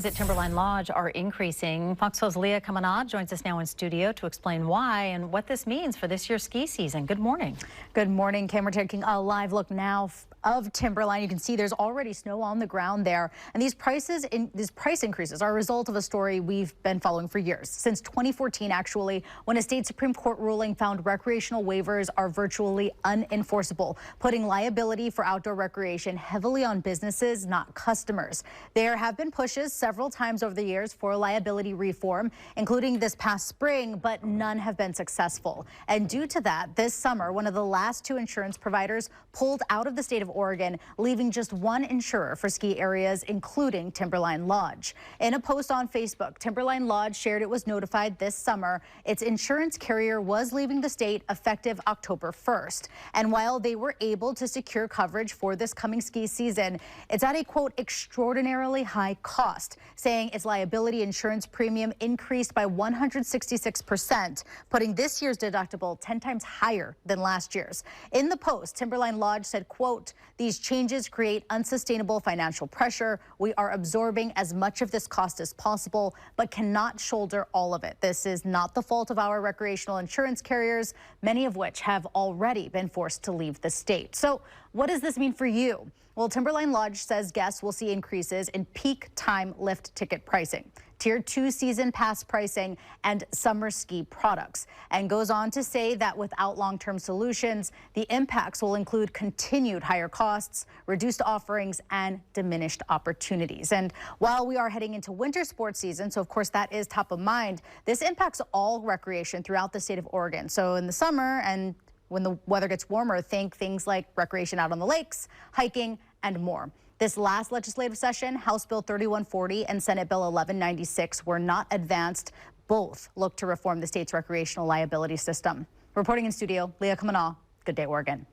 At Timberline Lodge are increasing. Fox 12's Leah Kamanah joins us now in studio to explain why and what this means for this year's ski season. Good morning. Good morning, Kim. We're taking a live look now of Timberline. You can see there's already snow on the ground there. And these price increases are a result of a story we've been following for years. Since 2014, actually, when a state Supreme Court ruling found recreational waivers are virtually unenforceable, putting liability for outdoor recreation heavily on businesses, not customers. There have been pushes several times over the years for liability reform, including this past spring, but none have been successful. And due to that, this summer, one of the last two insurance providers pulled out of the state of Oregon, leaving just one insurer for ski areas, including Timberline Lodge. In a post on Facebook, Timberline Lodge shared it was notified this summer its insurance carrier was leaving the state effective October 1st. And while they were able to secure coverage for this coming ski season, it's at a, quote, extraordinarily high cost, saying its liability insurance premium increased by 166%, putting this year's deductible 10 times higher than last year's. In the post, Timberline Lodge said, quote, "These changes create unsustainable financial pressure. We are absorbing as much of this cost as possible, but cannot shoulder all of it. This is not the fault of our recreational insurance carriers, many of which have already been forced to leave the state." So what does this mean for you? Well, Timberline Lodge says guests will see increases in peak time lift ticket pricing, Tier 2 season pass pricing, and summer ski products, and goes on to say that without long-term solutions, the impacts will include continued higher costs, reduced offerings, and diminished opportunities. And while we are heading into winter sports season, so of course that is top of mind, this impacts all recreation throughout the state of Oregon. So in the summer and when the weather gets warmer, think things like recreation out on the lakes, hiking, and more. This last legislative session, House Bill 3140 and Senate Bill 1196 were not advanced. Both look to reform the state's recreational liability system. Reporting in studio, Leah Kamanah. Good day, Oregon.